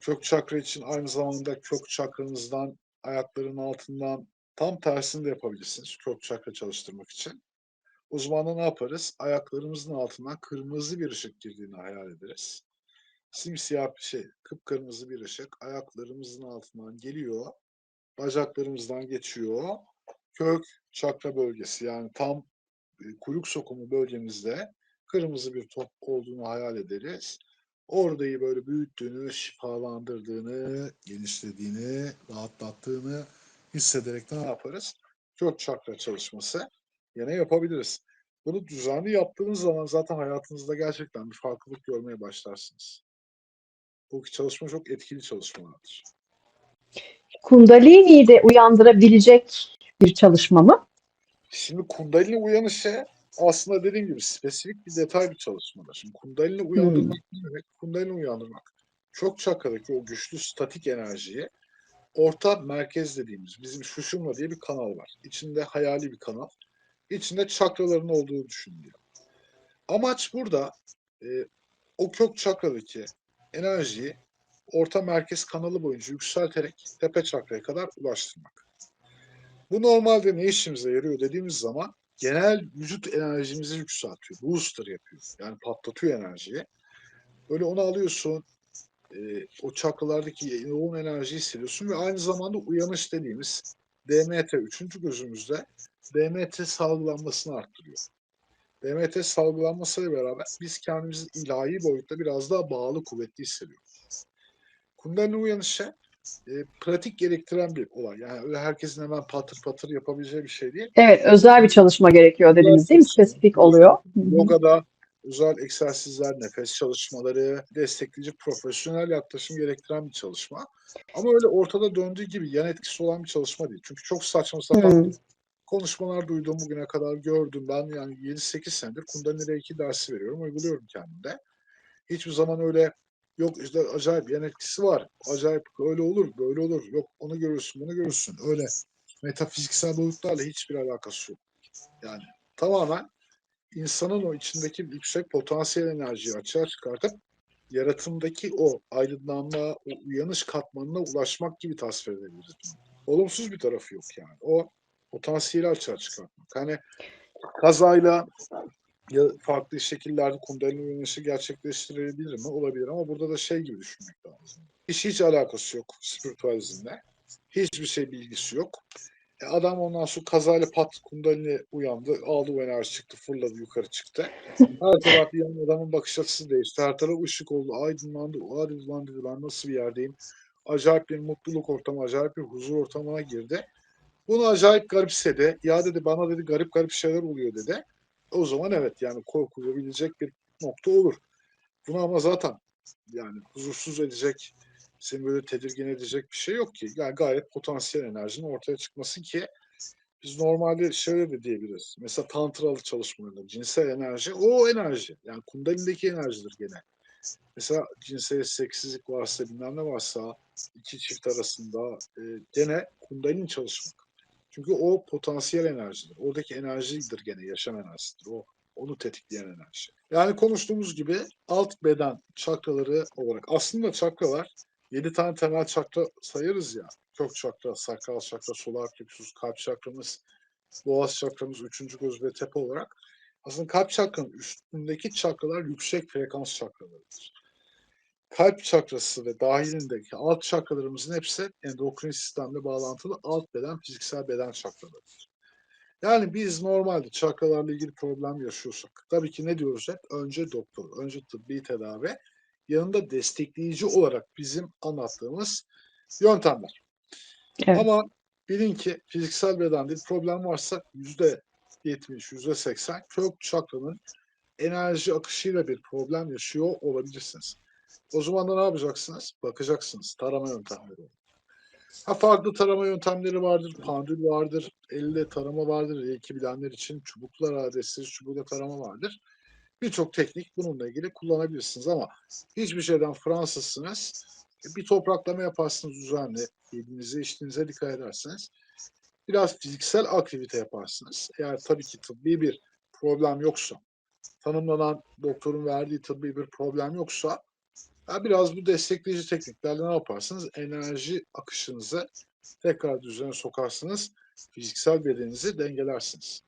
Kök çakra için aynı zamanda kök çakranızdan, ayakların altından tam tersini de yapabilirsiniz kök çakra çalıştırmak için. O zaman da ne yaparız? Ayaklarımızın altından kırmızı bir ışık girdiğini hayal ederiz. Simsiyah bir şey, kıpkırmızı bir ışık ayaklarımızın altından geliyor, bacaklarımızdan geçiyor. Kök çakra bölgesi yani tam kuyruk sokumu bölgemizde kırmızı bir top olduğunu hayal ederiz. Orayı böyle büyüttüğünü, şifalandırdığını, genişlediğini, rahatlattığını hissederek ne yaparız? Kök çakra çalışması yine yapabiliriz. Bunu düzenli yaptığınız zaman zaten hayatınızda gerçekten bir farklılık görmeye başlarsınız. Bu çalışma çok etkili çalışmalardır. Kundalini'yi de uyandırabilecek bir çalışma mı? Şimdi Kundalini uyanışı aslında dediğim gibi spesifik bir detay bir çalışmadır. Şimdi Kundalini Hmm. uyandırmak ne demek? Kundalini uyandırmak çok çakradaki o güçlü statik enerjiyi orta merkez dediğimiz bizim Sushumna diye bir kanal var. İçinde hayali bir kanal. İçinde çakraların olduğu düşünülüyor. Amaç burada e, o kök çakradaki enerjiyi orta merkez kanalı boyunca yükselterek tepe çakraya kadar ulaştırmak. Bu normalde ne işimize yarıyor dediğimiz zaman genel vücut enerjimizi yükseltiyor. Booster yapıyor. Yani patlatıyor enerjiyi. Böyle onu alıyorsun. O çakralardaki yoğun enerjiyi hissediyorsun ve aynı zamanda uyanış dediğimiz DMT, üçüncü gözümüzde DMT salgılanmasını arttırıyor. DMT salgılanmasıyla beraber biz kendimizi ilahi boyutta biraz daha bağlı, kuvvetli hissediyoruz. Kundalini uyanışı pratik gerektiren bir olay. Yani öyle herkesin hemen patır patır yapabileceği bir şey değil. Evet, özel bir çalışma gerekiyor Özel dediniz değil mi? çalışma. Spesifik oluyor. Hı hı. Yogada özel egzersizler, nefes çalışmaları, destekleyici profesyonel yaklaşım gerektiren bir çalışma. Ama öyle ortada döndüğü gibi yan etkisi olan bir çalışma değil. Çünkü çok saçma sapan Hmm. konuşmalar duydum bugüne kadar gördüm. Ben yani 7-8 senedir Kundalini Reiki dersi veriyorum, uyguluyorum kendimde. Hiçbir zaman öyle yok işte acayip yan etkisi var. Acayip öyle olur, böyle olur. Yok onu görürsün, bunu görürsün. Öyle metafiziksel boyutlarla hiçbir alakası yok. Yani tamamen insanın o içindeki yüksek potansiyel enerjiyi açığa çıkartıp yaratımdaki o aydınlanma, o uyanış katmanına ulaşmak gibi tasvir edebiliriz bunu. Olumsuz bir tarafı yok yani. O potansiyeli açığa çıkartmak. Hani kazayla ya farklı şekillerde kundalini uyanışı gerçekleştirilebilir mi? Olabilir ama burada da şey gibi düşünmek lazım. Hiç alakası yok spiritüalizmle. Hiçbir şey bilgisi yok. Adam ondan sonra kazayla pat kundalini uyandı. Aldı o enerji çıktı. Fırladı yukarı çıktı. Her taraf bir yan adamın bakış açısı değişti. Her taraf ışık oldu. Aydınlandı. Hadi lan dedi ben nasıl bir yerdeyim. Acayip bir mutluluk ortamı, acayip bir huzur ortamına girdi. Bunu acayip garipsedi. Ya dedi bana dedi garip garip şeyler oluyor dedi. O zaman evet yani korkulabilecek bir nokta olur. Bunu ama zaten yani huzursuz edecek, seni böyle tedirgin edecek bir şey yok ki. Yani gayet potansiyel enerjinin ortaya çıkması ki biz normalde şöyle de diyebiliriz. Mesela tantralı çalışmalarda cinsel enerji o enerji. Yani kundalindeki enerjidir gene. Mesela cinsel seksizlik varsa bilmem ne varsa iki çift arasında gene kundalini çalışmak. Çünkü o potansiyel enerjidir. Oradaki enerjidir gene yaşam enerjisidir. Onu tetikleyen enerji. Yani konuştuğumuz gibi alt beden çakraları olarak aslında çakralar 7 tane temel çakra sayarız ya. kök çakra, sakral çakra, solar plexus, kalp çakramız, boğaz çakramız, üçüncü göz ve tepe olarak aslında kalp çakranın üstündeki çakralar yüksek frekans çakralarıdır. Kalp çakrası ve dahilindeki alt çakralarımızın hepsi endokrin sistemle bağlantılı alt beden, fiziksel beden çakralarıdır. Yani biz normalde çakralarla ilgili problem yaşıyorsak, tabii ki ne diyoruz hep? Önce doktor, önce tıbbi tedavi, yanında destekleyici olarak bizim anlattığımız yöntemler. Evet. Ama bilin ki fiziksel bedende bir problem varsa %70, %80 kök çakranın enerji akışıyla bir problem yaşıyor olabilirsiniz. O zaman da ne yapacaksınız? Bakacaksınız. Tarama yöntemleri. Farklı tarama yöntemleri vardır. Pandül vardır. Elle tarama vardır. Reiki bilenler için çubuklar adresiz çubukla tarama vardır. Birçok teknik bununla ilgili kullanabilirsiniz ama hiçbir şeyden Fransızsınız. Bir topraklama yaparsınız düzenli. Yediğinize içtiğinize dikkat ederseniz. Biraz fiziksel aktivite yaparsınız. Eğer tabii ki tıbbi bir problem yoksa, tanımlanan doktorun verdiği tıbbi bir problem yoksa biraz bu destekleyici tekniklerle ne yaparsınız? Enerji akışınızı tekrar düzene sokarsınız. Fiziksel bedeninizi dengelersiniz.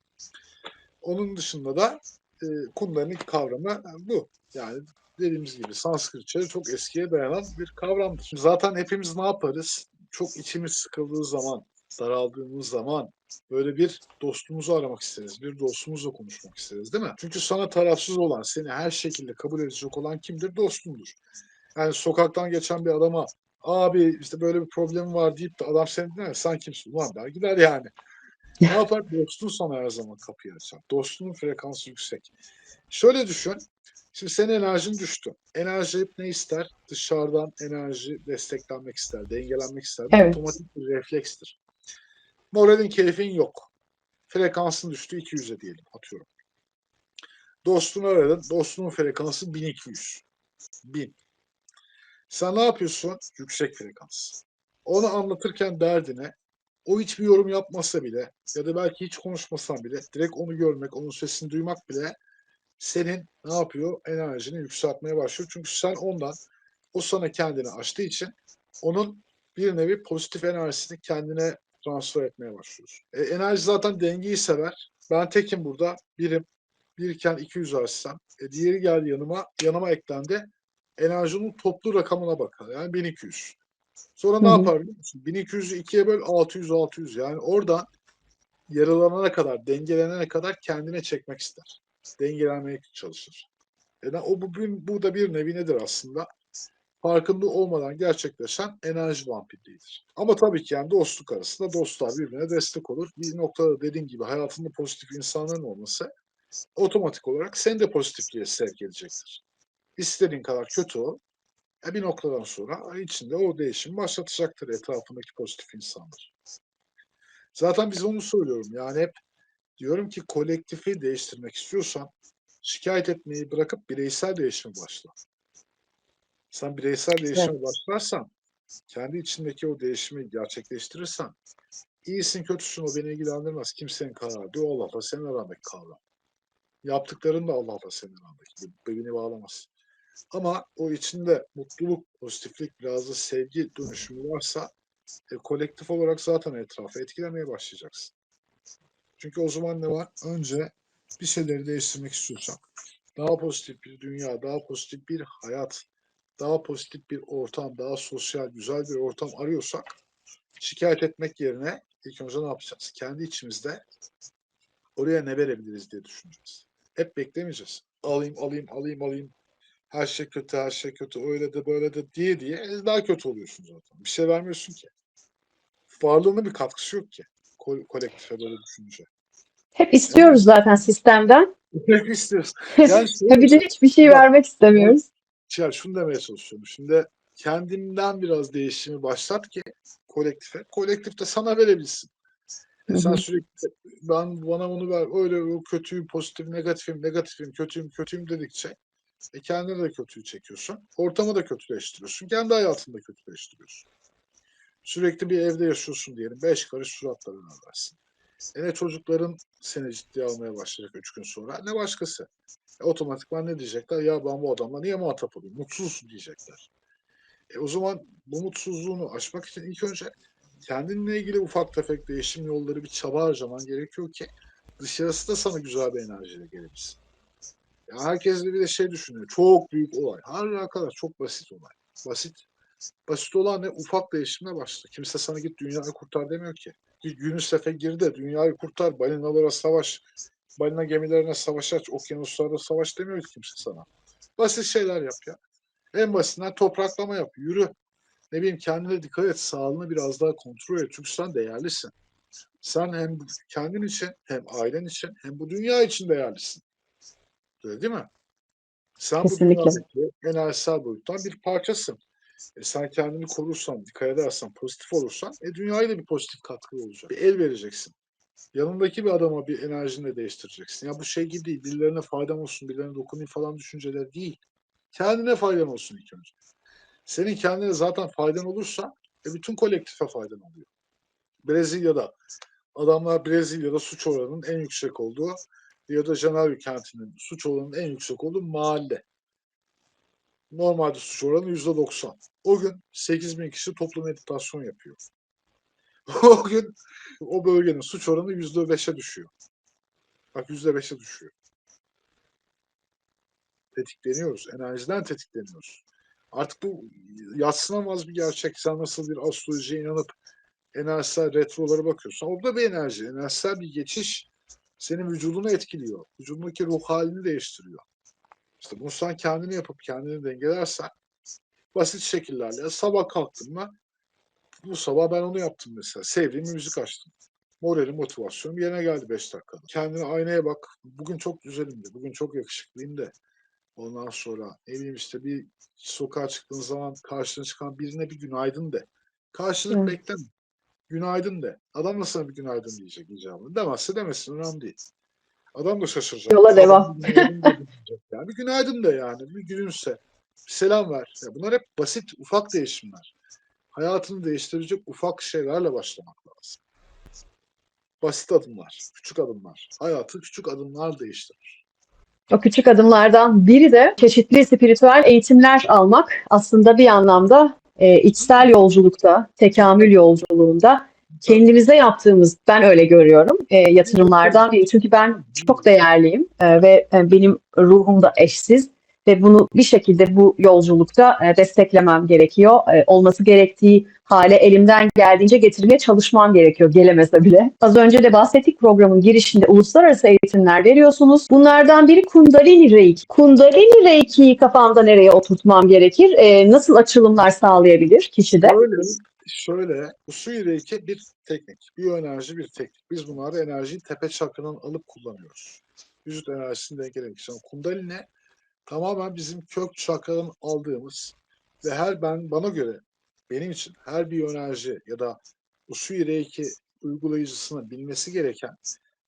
Onun dışında da Kundalini kavramı bu. Yani dediğimiz gibi Sanskritçe çok eskiye dayanan bir kavramdır. Zaten hepimiz ne yaparız? Çok içimiz sıkıldığı zaman, daraldığımız zaman böyle bir dostumuzu aramak isteriz. Bir dostumuzla konuşmak isteriz değil mi? Çünkü sana tarafsız olan, seni her şekilde kabul edecek olan kimdir? Dostumdur. Yani sokaktan geçen bir adama abi işte böyle bir problem var deyip de adam seni dinler. Sen kimsin? Ulan der gider yani. Ne yapar? Dostun sana her zaman kapıyı açar. Dostunun frekansı yüksek. Şöyle düşün. Şimdi senin enerjin düştü. Enerji hep ne ister? Dışarıdan enerji desteklenmek ister, dengelenmek ister. Bu Evet. otomatik bir reflekstir. Moralin, keyfin yok. Frekansın düştü 200'e diyelim atıyorum. Dostunu aradın. Dostunun frekansı 1200. 1000. Sen ne yapıyorsun? Yüksek frekans. Onu anlatırken derdine o hiçbir yorum yapmasa bile ya da belki hiç konuşmasan bile direkt onu görmek, onun sesini duymak bile senin ne yapıyor? Enerjini yükseltmeye başlıyor. Çünkü sen ondan, o sana kendini açtığı için onun bir nevi pozitif enerjisini kendine transfer etmeye başlıyorsun. Enerji zaten dengeyi sever. Ben tekim burada. Birim. Birken 200 açsam. Diğeri geldi yanıma eklendi. Enerjinin toplu rakamına bakar. Yani 1200. Sonra Hı ne hı. yapar biliyor musun? 1200'ü ikiye böl 600. Yani oradan yaralanana kadar, dengelenene kadar kendine çekmek ister. Dengelenmeye çalışır. Bu da bir nevi nedir aslında? Farkında olmadan gerçekleşen enerji vampirliğidir. Ama tabii ki yani dostluk arasında dostlar birbirine destek olur. Bir noktada dediğim gibi hayatında pozitif insanların olması otomatik olarak seni de pozitifliğe sevk edecektir. İstediğin kadar kötü ol. Bir noktadan sonra içinde o değişim başlatacaktır etrafındaki pozitif insanlar. Zaten biz onu söylüyorum. Yani hep diyorum ki kolektifi değiştirmek istiyorsan şikayet etmeyi bırakıp bireysel değişime başla. Sen bireysel Evet. değişime başlarsan, kendi içindeki o değişimi gerçekleştirirsen, iyisin kötüsün o beni ilgilendirmez. Kimsenin kararı. O Allah'la senin arandaki kavram. Yaptıkların da Allah'la senin arandaki. Beni bağlamaz. Ama o içinde mutluluk, pozitiflik, biraz da sevgi dönüşümü varsa kolektif olarak zaten etrafı etkilemeye başlayacaksın. Çünkü o zaman ne var? Önce bir şeyleri değiştirmek istiyorsak, daha pozitif bir dünya, daha pozitif bir hayat, daha pozitif bir ortam, daha sosyal, güzel bir ortam arıyorsak şikayet etmek yerine ilk önce ne yapacağız? Kendi içimizde oraya ne verebiliriz diye düşüneceğiz. Hep beklemeyeceğiz. Alayım. Her şey kötü, her şey kötü. Öyle de böyle de diye daha kötü oluyorsun zaten. Bir şey vermiyorsun ki. Varlığının bir katkısı yok ki. Kolektife böyle düşününce. Hep istiyoruz zaten sistemden. Hep istiyoruz. Yani Bir de şöyle hiçbir şey bak, vermek istemiyoruz. şunu demeye çalışıyorum. Şimdi kendimden biraz değişimi başlat ki kolektife. Kolektif de sana verebilsin. Hı Sen hı. sürekli bana onu ver. Öyle o kötüyüm, pozitif, negatifim, kötüyüm dedikçe kendine de kötüyü çekiyorsun. Ortamı da kötüleştiriyorsun. Kendi hayatını da kötüleştiriyorsun. Sürekli bir evde yaşıyorsun diyelim. 5 karış suratla berabersin. Ne çocukların seni ciddiye almaya başlayacak 3 gün sonra ne başkası. Otomatikman ne diyecekler? Ya ben bu adamla niye muhatap olayım? Mutsuz diyecekler. O zaman bu mutsuzluğunu aşmak için ilk önce kendinle ilgili ufak tefek değişim yolları, bir çaba harcaman gerekiyor ki dışarısı da sana güzel bir enerjiyle gelebilsin. Ya herkes de bir de şey düşünüyor. Çok büyük olay. Hayır arkadaş, çok basit olay. Basit. Basit olan ne? Ufak değişimle başla. Kimse sana git dünyayı kurtar demiyor ki. Bir UNICEF'e gir de dünyayı kurtar, balinalara savaş, balina gemilerine savaş aç, okyanuslarda savaş demiyor ki kimse sana. Basit şeyler yap ya. En basitinden topraklama yap, yürü. Ne bileyim, kendine dikkat et, sağlığını biraz daha kontrol et. Çünkü sen değerlisin. Sen hem kendin için, hem ailen için, hem bu dünya için değerlisin. Öyle değil mi? Sen bu Kesinlikle. dünyadaki enerjisel boyuttan bir parçasın. Sen kendini korursan, dikkat edersen, pozitif olursan, dünyaya da bir pozitif katkı olacak. Bir el vereceksin. Yanındaki bir adama bir enerjini de değiştireceksin. Ya bu şey gibi değil, birilerine faydam olsun, birilerine dokunayım falan düşünceler değil. Kendine faydan olsun ilk önce. Senin kendine zaten faydan olursa bütün kolektife faydan oluyor. Brezilya'da Brezilya'da suç oranının en yüksek olduğu, Rio de Janeiro kentinin suç oranının en yüksek olduğu mahalle. Normalde suç oranı %90. O gün 8.000 kişi toplu meditasyon yapıyor. O gün o bölgenin suç oranı %5'e düşüyor. Bak, %5'e düşüyor. Tetikleniyoruz. Enerjiden tetikleniyoruz. Artık bu yadsınamaz bir gerçek. Sen nasıl bir astrolojiye inanıp enerjisel retrolara bakıyorsan, orada bir enerji, enerjisel bir geçiş senin vücudunu etkiliyor. Vücudundaki ruh halini değiştiriyor. İşte bunu sen kendini yapıp kendini dengelersen, basit şekillerle sabah kalktım mı, bu sabah ben onu yaptım mesela. Sevdiğim bir müzik açtım. Moralim, motivasyonum yerine geldi 5 dakikada. Kendine aynaya bak. Bugün çok güzelim de. Bugün çok yakışıklıyım de. Ondan sonra ne bileyim işte, bir sokağa çıktığın zaman karşına çıkan birine bir günaydın de. Karşılık Evet. bekleme. Günaydın de. Adam da sana bir günaydın diyecek icabında. Demezse demesin, önemli değil. Adam da şaşıracak. Yola Aa, bana devam. bir günaydın dedi diyecek yani. Bir günaydın de yani. Bir gülümse. Bir selam ver. Ya bunlar hep basit, ufak değişimler. Hayatını değiştirecek ufak şeylerle başlamak lazım. Basit adımlar, küçük adımlar. Hayatı küçük adımlar değiştirir. O küçük adımlardan biri de çeşitli spiritüel eğitimler almak. Aslında bir anlamda içsel yolculukta, tekamül yolculuğunda Tabii. kendimize yaptığımız, ben öyle görüyorum, yatırımlardan biri. Çünkü ben çok değerliyim ve benim ruhum da eşsiz ve bunu bir şekilde bu yolculukta desteklemem gerekiyor. Olması gerektiği hale elimden geldiğince getirmeye çalışmam gerekiyor, gelemese bile. Az önce de bahsettik, programın girişinde uluslararası eğitimler veriyorsunuz. Bunlardan biri Kundalini Reiki. Kundalini Reiki'yi kafamda nereye oturtmam gerekir? Nasıl açılımlar sağlayabilir kişide? Şöyle, Usui Reiki bir teknik, biyoenerji bir teknik. Biz bunları enerjiyi tepe çakradan alıp kullanıyoruz. Vücut enerjisini dengelemek için. Kundalini tamamen bizim kök çakradan aldığımız ve bana göre, benim için her biyoenerji ya da Usui Reiki uygulayıcısının bilmesi gereken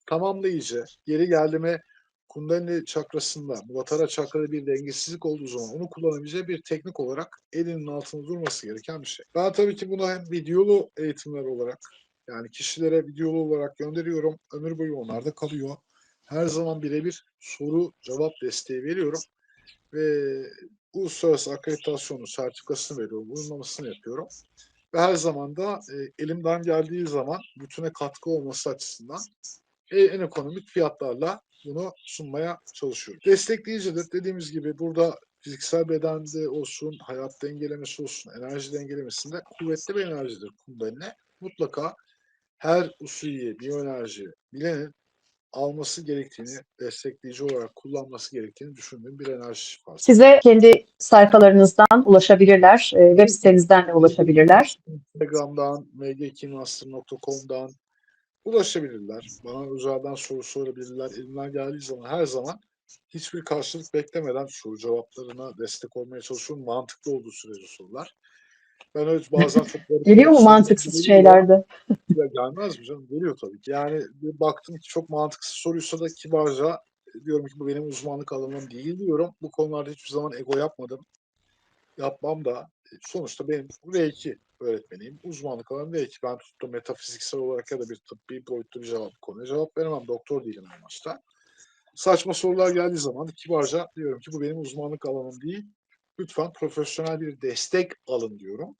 tamamlayıcı, yeri geldi mi Kundalini çakrasında, Mulatara çakrada bir dengesizlik olduğu zaman onu kullanabileceği bir teknik olarak elinin altında durması gereken bir şey. Ben tabii ki bunu hem videolu eğitimler olarak, yani kişilere videolu olarak gönderiyorum. Ömür boyu onlarda kalıyor. Her zaman birebir soru cevap desteği veriyorum ve uluslararası akreditasyonu, sertifikasını veriyorum, uyumlamasını yapıyorum. Ve her zaman da elimden geldiği zaman bütüne katkı olması açısından en ekonomik fiyatlarla bunu sunmaya çalışıyoruz. Destekleyicidir. Dediğimiz gibi burada fiziksel bedende olsun, hayat dengelemesi olsun, enerji dengelemesinde kuvvetli bir enerjidir Kundalini. Mutlaka her usulü, biyoenerji bilenin alması gerektiğini, destekleyici olarak kullanması gerektiğini düşündüğüm bir enerji şifası. Size kendi sayfalarınızdan ulaşabilirler, web sitenizden de ulaşabilirler. Instagram'dan, mgkinmaster.com'dan ulaşabilirler. Bana özelden soru sorabilirler. Elimden geldiği zaman her zaman hiçbir karşılık beklemeden soru cevaplarına destek olmaya çalışıyorum. Mantıklı olduğu sürece sorular. Ben öyle bazen çok garip Geliyor garip mu sorular mantıksız geliyor. şeyler de? Ya gelmez mi canım? Geliyor tabii ki. Yani bir baktım ki çok mantıksız soruysa da kibarca diyorum ki bu benim uzmanlık alanım değil diyorum. Bu konularda hiçbir zaman ego yapmadım. Yapmam da. Sonuçta benim Reiki öğretmeniyim. Uzmanlık alanım Reiki. Ben tutup da metafiziksel olarak ya da bir tıbbi boyutlu bir konuya cevap veremem. Doktor değilim en başta. Saçma sorular geldiği zaman kibarca diyorum ki bu benim uzmanlık alanım değil. Lütfen profesyonel bir destek alın diyorum.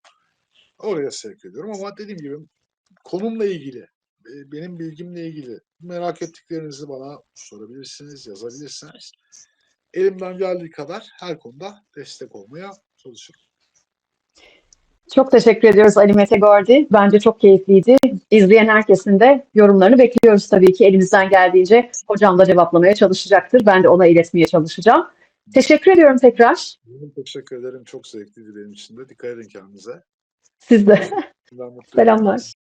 Oraya sevk ediyorum ama dediğim gibi konumla ilgili, benim bilgimle ilgili merak ettiklerinizi bana sorabilirsiniz, yazabilirsiniz. Elimden geldiği kadar her konuda destek olmaya çalışırım. Çok teşekkür ediyoruz Ali Mete Gordi. Bence çok keyifliydi. İzleyen herkesin de yorumlarını bekliyoruz tabii ki. Elimizden geldiğince hocam da cevaplamaya çalışacaktır. Ben de ona iletmeye çalışacağım. Teşekkür ediyorum tekrar. Teşekkür ederim. Çok zevkliydi benim için de. Dikkat edin kendinize. Siz de. Ben mutluyum. Selamlar.